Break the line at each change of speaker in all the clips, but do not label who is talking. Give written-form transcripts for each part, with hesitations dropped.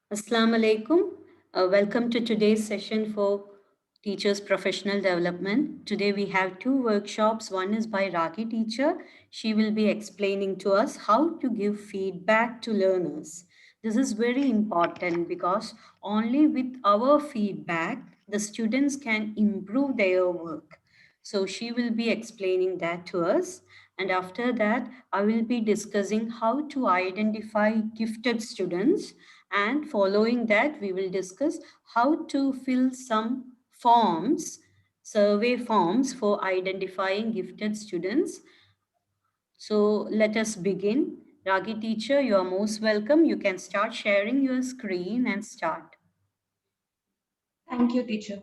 Assalamu alaikum. Welcome to today's session for Teachers Professional Development. Today we have two workshops. One is by Ragy teacher. She will be explaining to us how to give feedback to learners. This is very important because only with our feedback the students can improve their work. So she will be explaining that to us. And after that, I will be discussing how to identify gifted students. And following that, we will discuss how to fill some forms, survey forms for identifying gifted students. So let us begin. Ragy teacher, you are most welcome. You can start sharing your screen and start.
Thank you, teacher.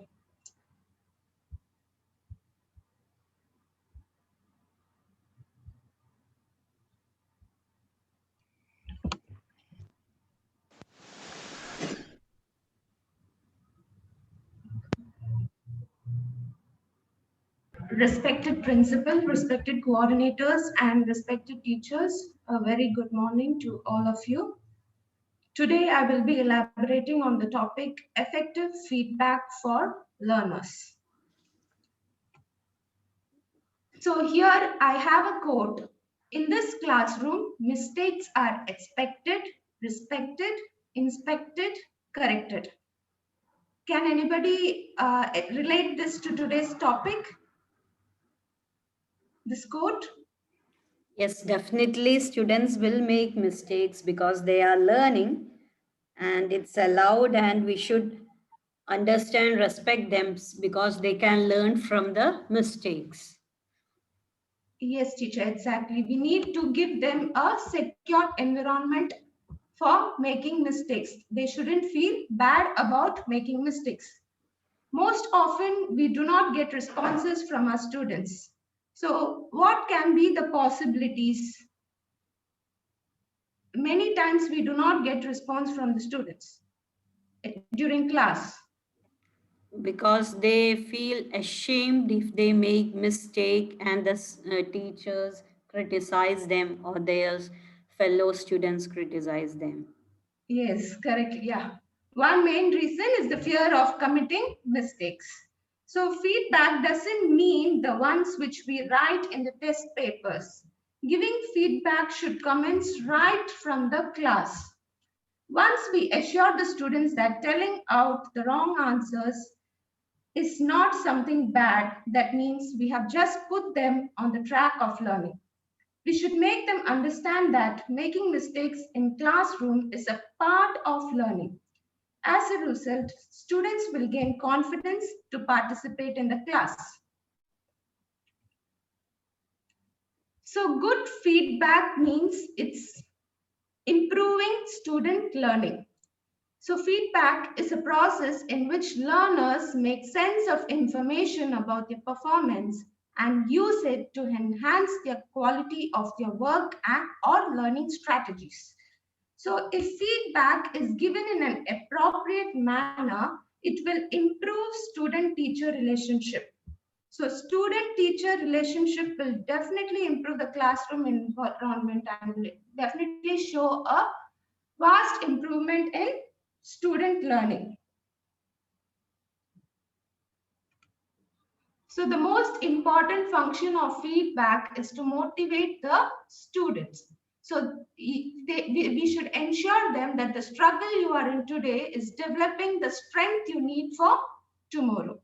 Respected principal, respected coordinators, and respected teachers, a very good morning to all of you. Today, I will be elaborating on the topic effective feedback for learners. So here I have a quote. In this classroom, mistakes are expected, respected, inspected, corrected. Can anybody relate this to today's topic? This quote?
Yes, definitely students will make mistakes because they are learning and it's allowed, and we should understand, respect them because they can learn from the mistakes.
Yes, teacher, exactly. We need to give them a secure environment for making mistakes. They shouldn't feel bad about making mistakes. Most often, we do not get responses from our students. So, what can be the possibilities? Many times, we do not get response from the students during class.
Because they feel ashamed if they make mistake and the teachers criticize them or their fellow students criticize them.
Yes, correctly. Yeah. One main reason is the fear of committing mistakes. So, feedback doesn't mean the ones which we write in the test papers. Giving feedback should commence right from the class. Once we assure the students that telling out the wrong answers is not something bad, that means we have just put them on the track of learning. We should make them understand that making mistakes in classroom is a part of learning. As a result, students will gain confidence to participate in the class. So good feedback means it's improving student learning. So feedback is a process in which learners make sense of information about their performance and use it to enhance their quality of their work and or learning strategies. So if feedback is given in an appropriate manner, it will improve student-teacher relationship. So student-teacher relationship will definitely improve the classroom environment and will definitely show a vast improvement in student learning. So the most important function of feedback is to motivate the students. So we should ensure them that the struggle you are in today is developing the strength you need for tomorrow.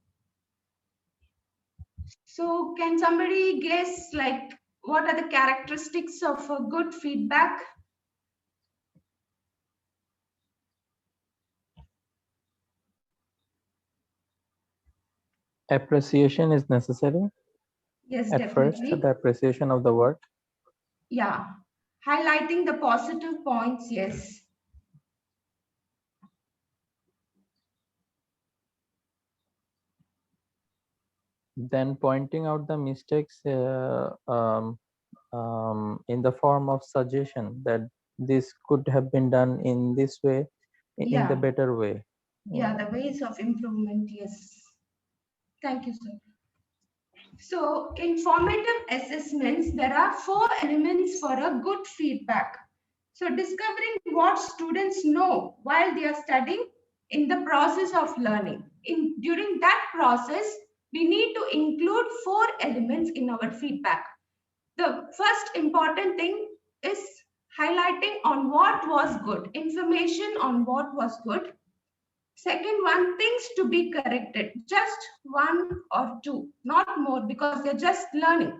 So can somebody guess like what are the characteristics of a good feedback?
Appreciation is necessary.
Yes,
At first,
definitely.
the appreciation of the work.
Yeah. Highlighting the positive points, yes.
Then pointing out the mistakes in the form of suggestion that this could have been done in this way, in the
Yeah.
better way.
Yeah, the ways of improvement, yes. Thank you, sir. So in formative assessments, there are 4 elements for a good feedback. So discovering what students know while they are studying in the process of learning. During that process, we need to include 4 elements in our feedback. The first important thing is highlighting on what was good, information on what was good. Second one, things to be corrected, just 1 or 2, not more, because they're just learning.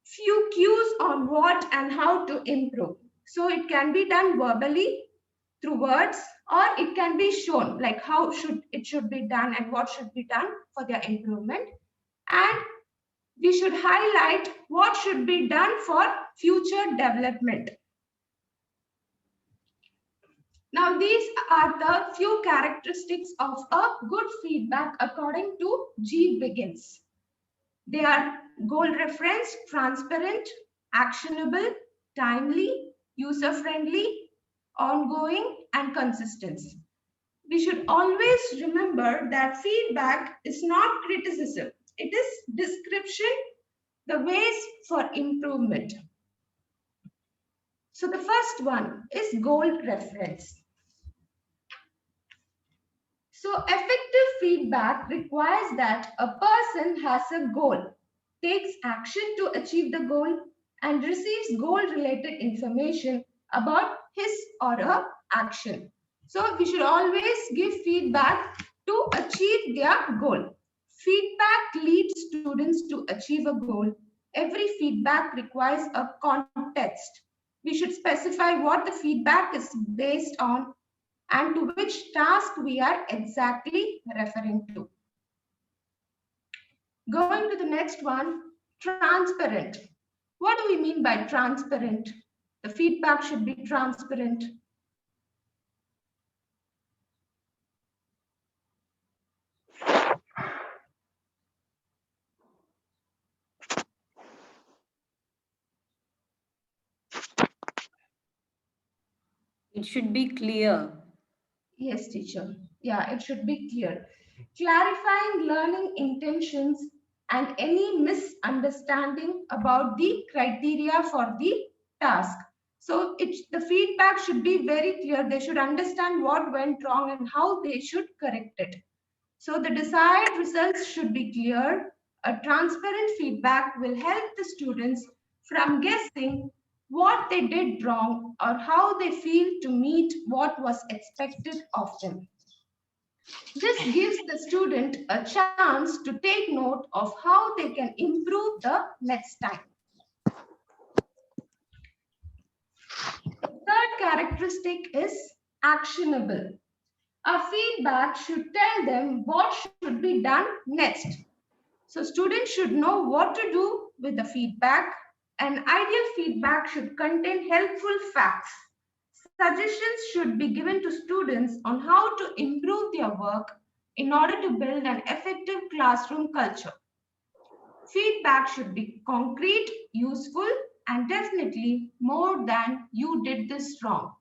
Few cues on what and how to improve. So it can be done verbally through words, or it can be shown like how it should be done and what should be done for their improvement. And we should highlight what should be done for future development. Now, these are the few characteristics of a good feedback according to G. Wiggins. They are goal reference, transparent, actionable, timely, user-friendly, ongoing, and consistent. We should always remember that feedback is not criticism. It is description, the ways for improvement. So the first one is goal reference. So effective feedback requires that a person has a goal, takes action to achieve the goal, and receives goal-related information about his or her action. So we should always give feedback to achieve their goal. Feedback leads students to achieve a goal. Every feedback requires a context. We should specify what the feedback is based on and to which task we are exactly referring to. Going to the next one, transparent. What do we mean by transparent? The feedback should be transparent.
It should be clear.
Yes, teacher. Yeah, it should be clear. Clarifying learning intentions and any misunderstanding about the criteria for the task. So the feedback should be very clear. They should understand what went wrong and how they should correct it. So the desired results should be clear. A transparent feedback will help the students from guessing what they did wrong or how they feel to meet what was expected of them. This gives the student a chance to take note of how they can improve the next time. Third characteristic is actionable. Our feedback should tell them what should be done next. So students should know what to do with the feedback. An ideal feedback should contain helpful facts. Suggestions should be given to students on how to improve their work in order to build an effective classroom culture. Feedback should be concrete, useful, and definitely more than "you did this wrong."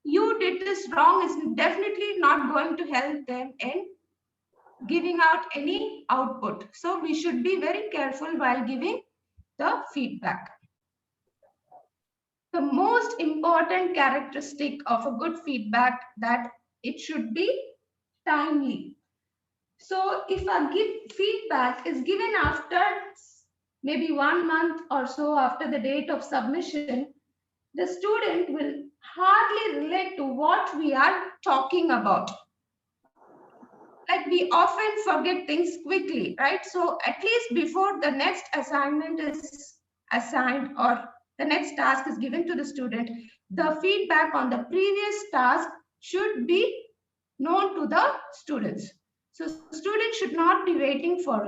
"You did this wrong" is definitely not going to help them in giving out any output. So we should be very careful while giving the feedback. The most important characteristic of a good feedback that it should be timely. So if a feedback is given after maybe 1 month or so after the date of submission, the student will hardly relate to what we are talking about. Like we often forget things quickly, right? So at least before the next assignment is assigned or the next task is given to the student, the feedback on the previous task should be known to the students. So students should not be waiting for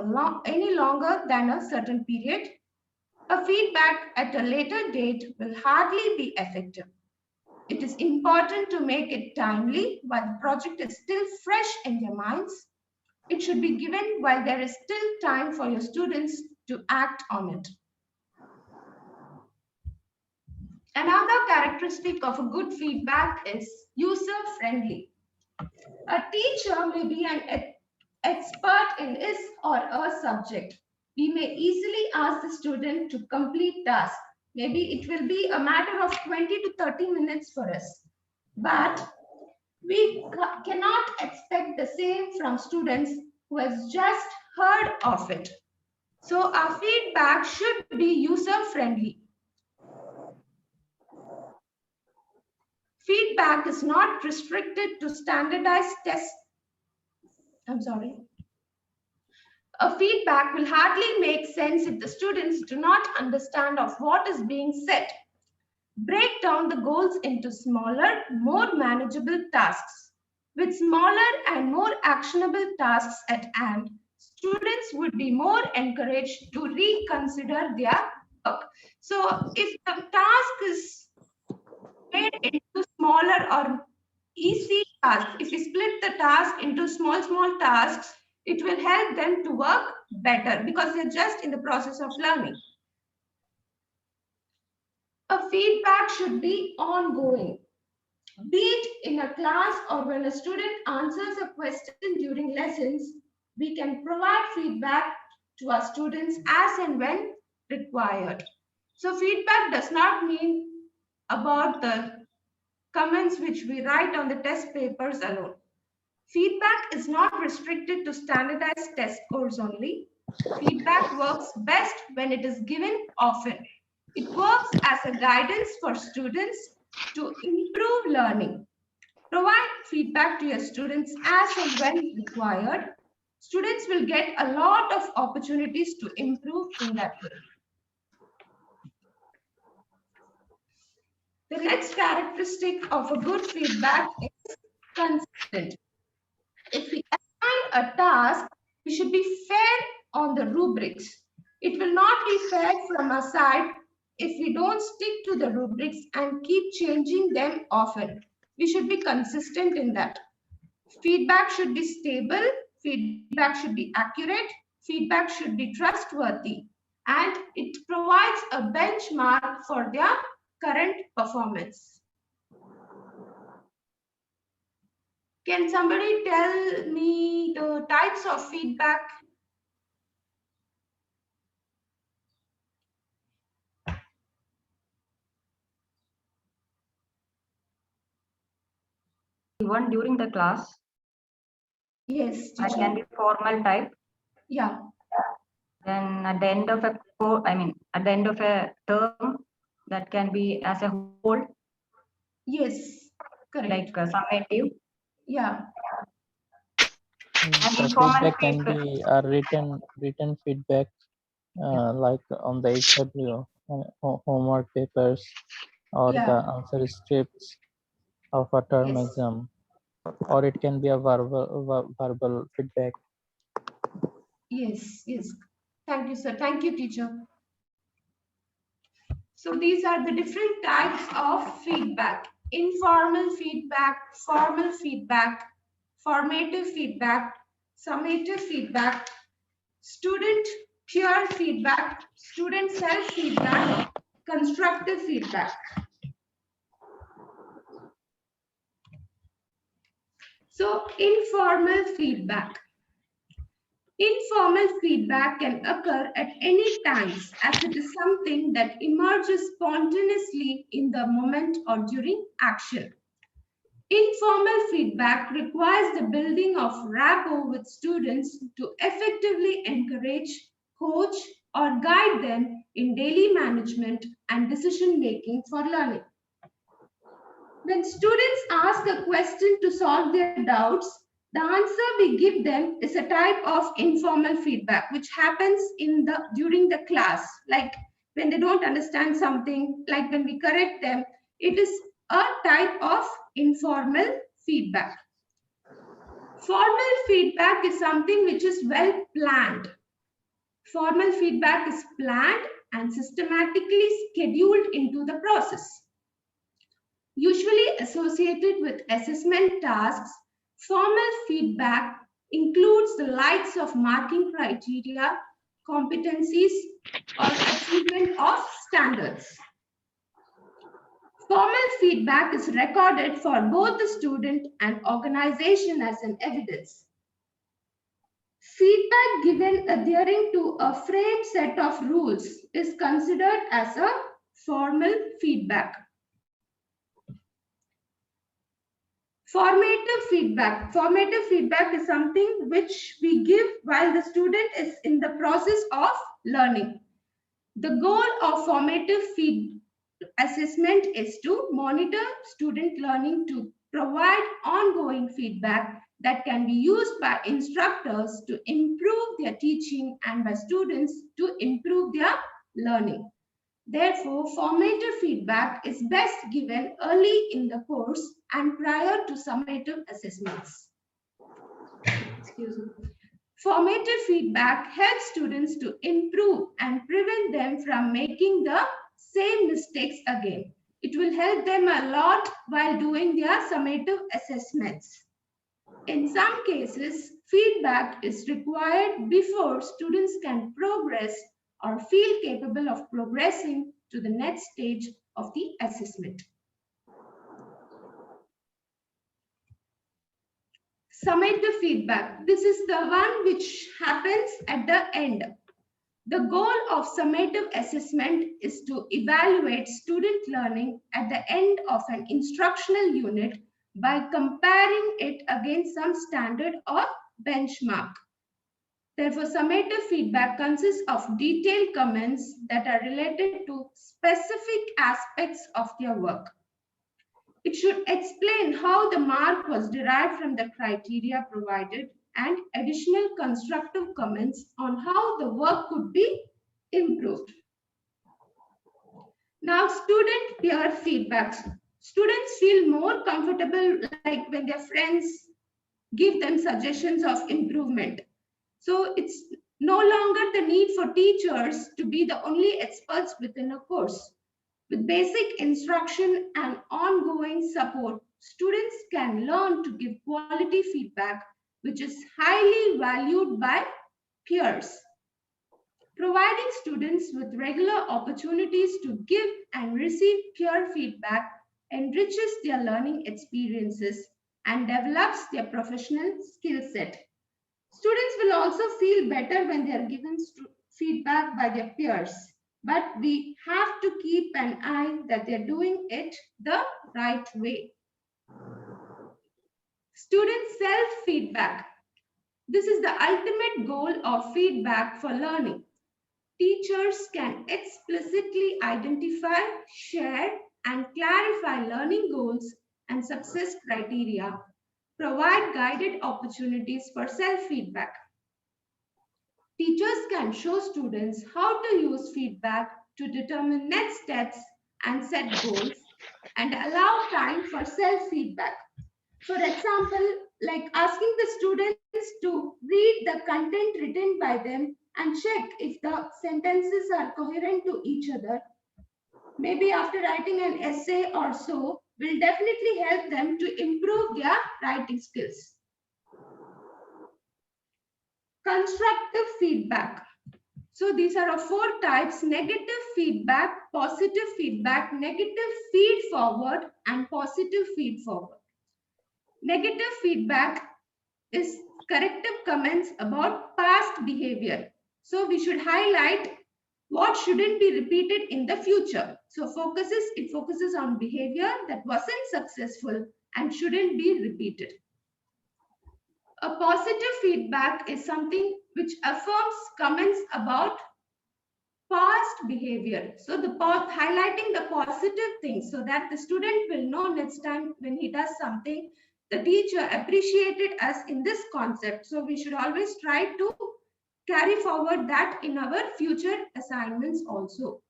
any longer than a certain period. A feedback at a later date will hardly be effective. It is important to make it timely while the project is still fresh in their minds. It should be given while there is still time for your students to act on it. Another characteristic of a good feedback is user-friendly. A teacher may be an expert in his or her subject. We may easily ask the student to complete tasks, Maybe it will be a matter of 20 to 30 minutes for us. But we cannot expect the same from students who has just heard of it. So our feedback should be user-friendly. Feedback is not restricted to standardized tests. I'm sorry. A feedback will hardly make sense if the students do not understand of what is being said. Break down the goals into smaller, more manageable tasks. With smaller and more actionable tasks at hand, students would be more encouraged to reconsider their work. So if the task is made into smaller or easy tasks, if we split the task into small tasks, it will help them to work better because they're just in the process of learning. A feedback should be ongoing. Be it in a class or when a student answers a question during lessons, we can provide feedback to our students as and when required. So feedback does not mean about the comments which we write on the test papers alone. Feedback is not restricted to standardized test scores only. Feedback works best when it is given often. It works as a guidance for students to improve learning. Provide feedback to your students as and when required. Students will get a lot of opportunities to improve in that way. The next characteristic of a good feedback is consistent. If we assign a task, we should be fair on the rubrics. It will not be fair from our side if we don't stick to the rubrics and keep changing them often. We should be consistent in that. Feedback should be stable, feedback should be accurate, feedback should be trustworthy, and it provides a benchmark for their current performance. Can somebody tell me the types of feedback?
Even during the class,
Yes,
that
teacher.
can be formal type.
Yeah.
Then at the end of a at the end of a term, that can be as a whole,
Yes. Correct.
like summative.
Yeah.
And
The
informal
feedback can
feedback.
be a written feedback, like on the HW homework papers or the
Yeah.
answer scripts of a term
Yes.
exam, or it can be a verbal feedback.
Yes. Yes. Thank you, sir. Thank you, teacher. So these are the different types of feedback: informal feedback, formal feedback, formative feedback, summative feedback, student peer feedback, student self feedback, constructive feedback. So informal feedback. Informal feedback can occur at any times as it is something that emerges spontaneously in the moment or during action. Informal feedback requires the building of rapport with students to effectively encourage, coach, or guide them in daily management and decision making for learning. When students ask a question to solve their doubts, the answer we give them is a type of informal feedback which happens during the class. Like when they don't understand something, like when we correct them, it is a type of informal feedback. Formal feedback is something which is well planned. Formal feedback is planned and systematically scheduled into the process. Usually associated with assessment tasks, formal feedback includes the likes of marking criteria, competencies, or achievement of standards. Formal feedback is recorded for both the student and organization as an evidence. Feedback given adhering to a framed set of rules is considered as a formal feedback. Formative feedback. Formative feedback is something which we give while the student is in the process of learning. The goal of formative assessment is to monitor student learning, to provide ongoing feedback that can be used by instructors to improve their teaching and by students to improve their learning. Therefore, formative feedback is best given early in the course and prior to summative assessments. Excuse me. Formative feedback helps students to improve and prevent them from making the same mistakes again. It will help them a lot while doing their summative assessments. In some cases, feedback is required before students can progress or feel capable of progressing to the next stage of the assessment. Summative feedback. This is the one which happens at the end. The goal of summative assessment is to evaluate student learning at the end of an instructional unit by comparing it against some standard or benchmark. Therefore, summative feedback consists of detailed comments that are related to specific aspects of their work. It should explain how the mark was derived from the criteria provided and additional constructive comments on how the work could be improved. Now, student peer feedback. Students feel more comfortable like when their friends give them suggestions of improvement. So it's no longer the need for teachers to be the only experts within a course. With basic instruction and ongoing support, students can learn to give quality feedback, which is highly valued by peers. Providing students with regular opportunities to give and receive peer feedback enriches their learning experiences and develops their professional skill set. Students will also feel better when they are given feedback by their peers, but we have to keep an eye that they're doing it the right way. Student self-feedback. This is the ultimate goal of feedback for learning. Teachers can explicitly identify, share, and clarify learning goals and success criteria, provide guided opportunities for self-feedback. Teachers can show students how to use feedback to determine next steps and set goals and allow time for self-feedback. For example, like asking the students to read the content written by them and check if the sentences are coherent to each other. Maybe after writing an essay or so, will definitely help them to improve their writing skills. Constructive feedback. So these are 4 types: negative feedback, positive feedback, negative feed forward, and positive feed forward. Negative feedback is corrective comments about past behavior. So we should highlight what shouldn't be repeated in the future. So it focuses on behavior that wasn't successful and shouldn't be repeated. A positive feedback is something which affirms comments about past behavior. So highlighting the positive things so that the student will know next time when he does something, the teacher appreciated us in this concept. So we should always try to carry forward that in our future assignments also.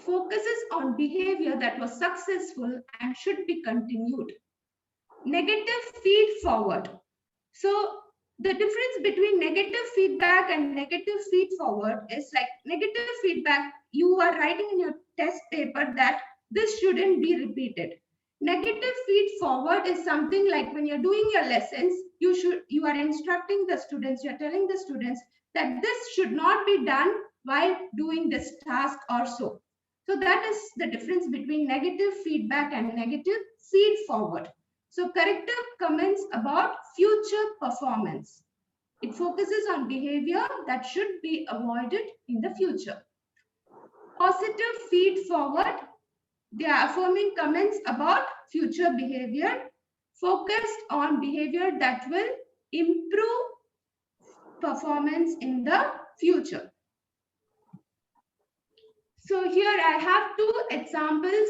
Focuses on behavior that was successful and should be continued. Negative feed forward. So the difference between negative feedback and negative feed forward is like negative feedback, you are writing in your test paper that this shouldn't be repeated. Negative feed forward is something like when you're doing your lessons, you are instructing the students, you're telling the students that this should not be done while doing this task or so. So that is the difference between negative feedback and negative feed forward. So corrective comments about future performance. It focuses on behavior that should be avoided in the future. Positive feed forward. They are affirming comments about future behavior, focused on behavior that will improve performance in the future. So here I have two examples.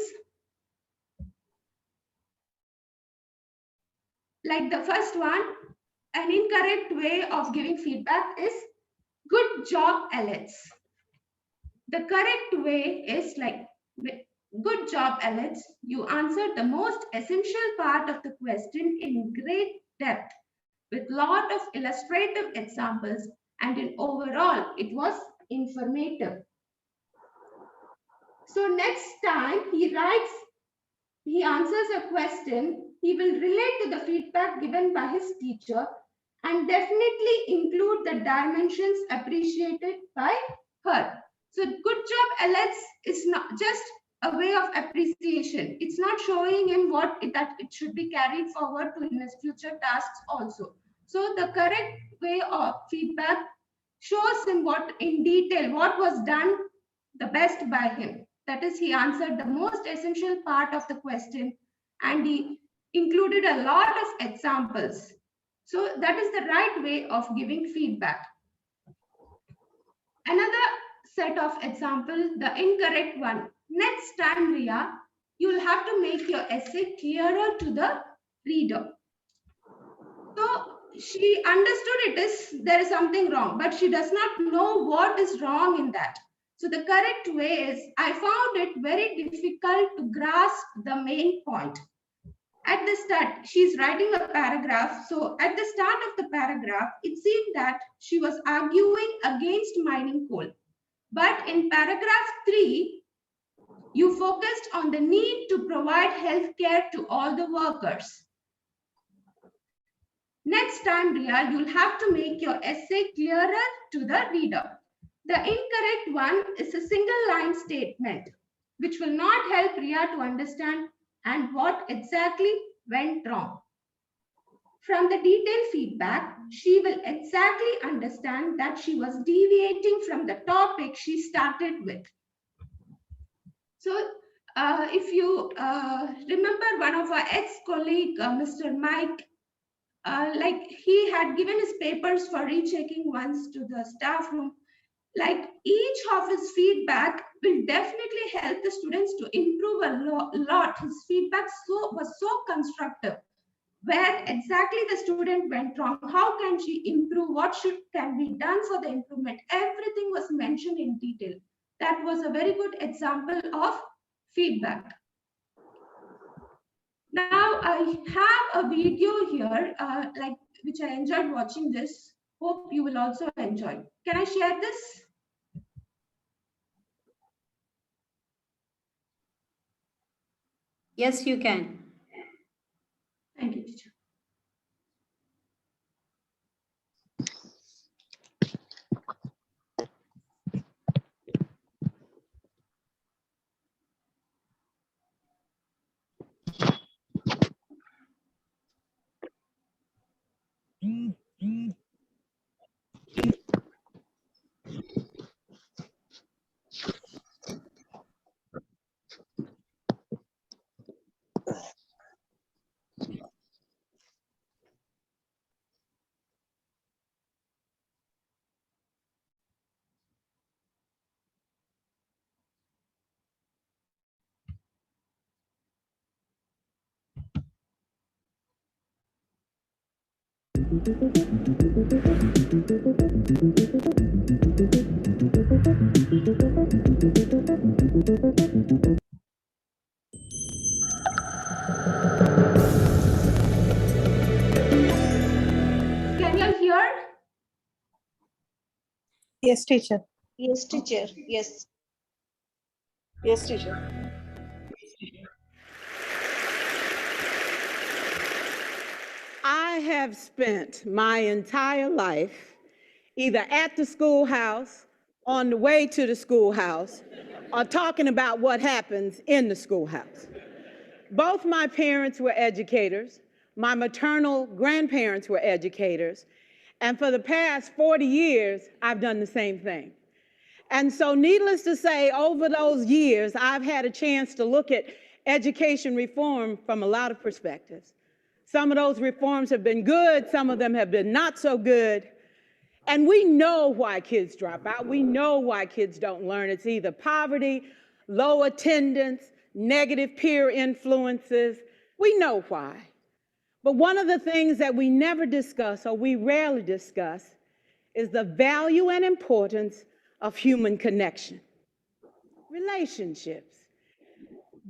Like the first one, an incorrect way of giving feedback is good job, Alex. The correct way is like, good job, Alex. You answered the most essential part of the question in great depth with lot of illustrative examples, and in overall, it was informative. So next time he answers a question, he will relate to the feedback given by his teacher and definitely include the dimensions appreciated by her. So good job, Alex, is not just a way of appreciation. It's not showing him that it should be carried forward to his future tasks also. So the correct way of feedback shows him what in detail, what was done the best by him. That is, he answered the most essential part of the question and he included a lot of examples. So that is the right way of giving feedback. Another set of examples, the incorrect one. Next time, Ria, you'll have to make your essay clearer to the reader. So she understood there is something wrong, but she does not know what is wrong in that. So the correct way is, I found it very difficult to grasp the main point. At the start, she's writing a paragraph. So at the start of the paragraph, it seemed that she was arguing against mining coal. But in paragraph 3, you focused on the need to provide health care to all the workers. Next time, Ria, you'll have to make your essay clearer to the reader. The incorrect one is a single line statement, which will not help Ria to understand and what exactly went wrong. From the detailed feedback, she will exactly understand that she was deviating from the topic she started with. So if you remember one of our ex-colleague, Mr. Mike, like he had given his papers for rechecking once to the staff room. Like each of his feedback will definitely help the students to improve a lot. His feedback was so constructive. Where exactly the student went wrong, how can she improve, what can be done for the improvement, everything was mentioned in detail. That was a very good example of feedback. Now I have a video here, which I enjoyed watching this. Hope you will also enjoy. Can I share this?
Yes, you can.
Thank you, teacher. Can you hear?
Yes, teacher.
Yes, teacher. Yes. Yes, teacher.
I have spent my entire life either at the schoolhouse, on the way to the schoolhouse, or talking about what happens in the schoolhouse. Both my parents were educators. My maternal grandparents were educators. And for the past 40 years, I've done the same thing. And so needless to say, over those years, I've had a chance to look at education reform from a lot of perspectives. Some of those reforms have been good, some of them have been not so good. And we know why kids drop out. We know why kids don't learn. It's either poverty, low attendance, negative peer influences. We know why. But one of the things that we never discuss, or we rarely discuss, is the value and importance of human connection. Relationships.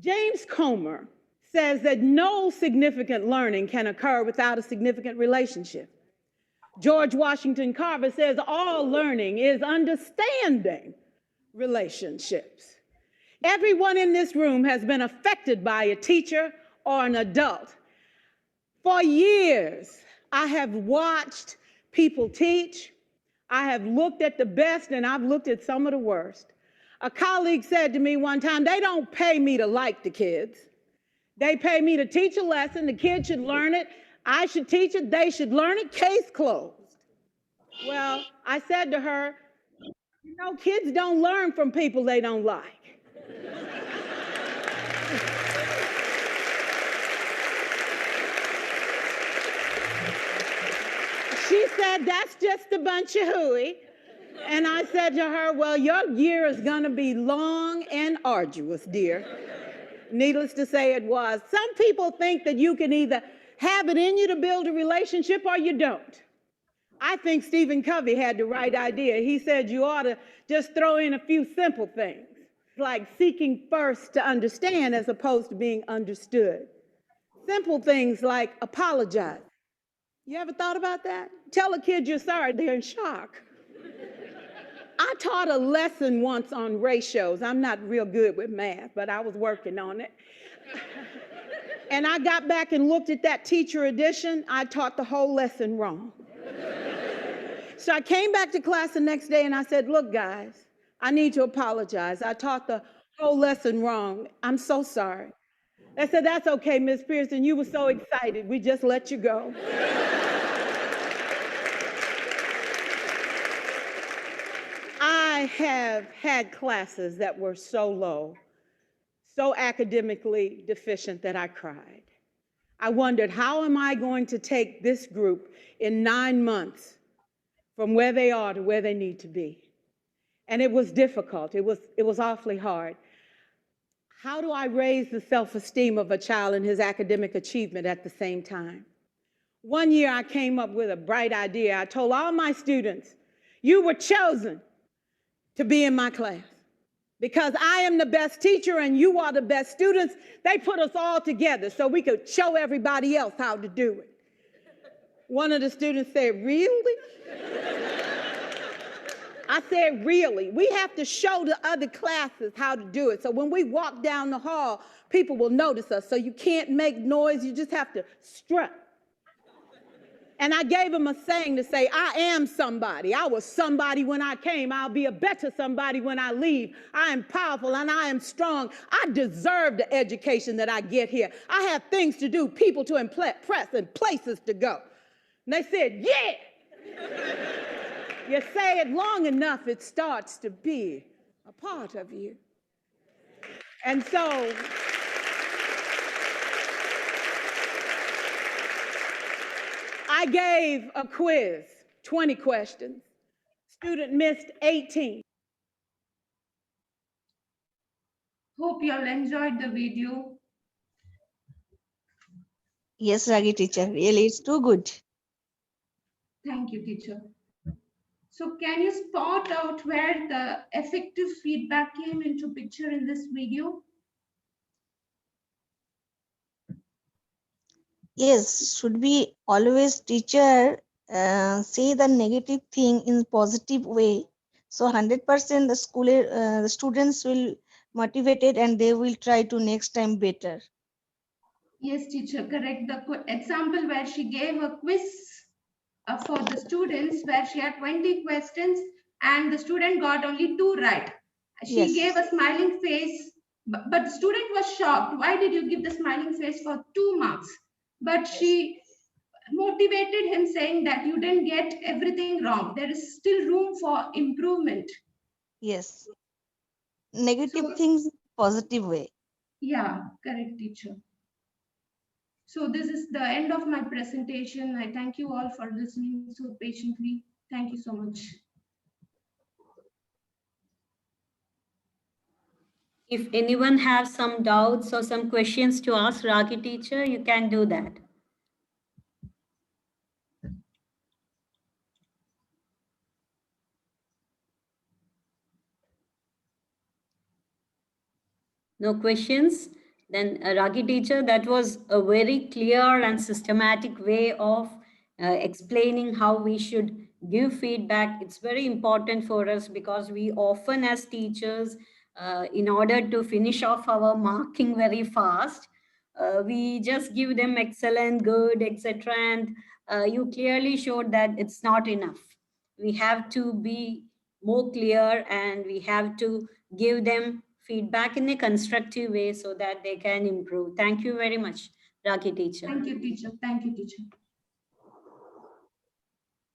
James Comer says that no significant learning can occur without a significant relationship. George Washington Carver says all learning is understanding relationships. Everyone in this room has been affected by a teacher or an adult. For years, I have watched people teach. I have looked at the best and I've looked at some of the worst. A colleague said to me one time, they don't pay me to like the kids. They pay me to teach a lesson. The kids should learn it. I should teach it. They should learn it. Case closed. Well, I said to her, you know, kids don't learn from people they don't like. She said, that's just a bunch of hooey. And I said to her, well, your year is going to be long and arduous, dear. Needless to say, it was. Some people think that you can either have it in you to build a relationship or you don't. I think Stephen Covey had the right idea. He said you ought to just throw in a few simple things, like seeking first to understand as opposed to being understood. Simple things like apologize. You ever thought about that? Tell a kid you're sorry, they're in shock. I taught a lesson once on ratios. I'm not real good with math, but I was working on it. And I got back and looked at that teacher edition. I taught the whole lesson wrong. So I came back to class the next day and I said, look, guys, I need to apologize. I taught the whole lesson wrong. I'm so sorry. They said, that's okay, Miss Pearson. You were so excited. We just let you go. I have had classes that were so low, so academically deficient that I cried. I wondered, how am I going to take this group in 9 months from where they are to where they need to be? And it was difficult. It was awfully hard. How do I raise the self-esteem of a child and his academic achievement at the same time? One year I came up with a bright idea. I told all my students, you were chosen to be in my class because I am the best teacher and you are the best students. They put us all together so we could show everybody else how to do it. One of the students said, really? I said, really? We have to show the other classes how to do it. So when we walk down the hall, people will notice us. So you can't make noise. You just have to strut. And I gave him a saying to say, I am somebody. I was somebody when I came. I'll be a better somebody when I leave. I am powerful and I am strong. I deserve the education that I get here. I have things to do, people to impress, and places to go. And they said, yeah. You say it long enough, it starts to be a part of you. And so I gave a quiz, 20 questions. Student missed 18.
Hope you all enjoyed the video.
Yes, Ragy teacher, really, it's too good.
Thank you, teacher. So can you spot out where the effective feedback came into picture in this video?
Yes, should be always teacher say the negative thing in positive way. So 100% the school, the students will motivated and they will try to next time better.
Yes, teacher, correct. The example where she gave a quiz for the students where she had 20 questions and the student got only 2 right. She
Yes.
gave a smiling face, but the student was shocked. Why did you give the smiling face for 2 marks? But she motivated him saying that you didn't get everything wrong. There is still room for improvement.
Yes. Negative
So,
things in positive way.
yeah, correct, teacher. So this is the end of my presentation. I thank you all for listening so patiently. Thank you so much.
If anyone has some doubts or some questions to ask Ragi teacher, you can do that. No questions? Then Ragi teacher, that was a very clear and systematic way of explaining how we should give feedback. It's very important for us because we often as teachers, in order to finish off our marking very fast, we just give them excellent, good, etc. And you clearly showed that it's not enough. We have to be more clear and we have to give them feedback in a constructive way so that they can improve. Thank you very much, Raki teacher.
Thank you, teacher. Thank you, teacher.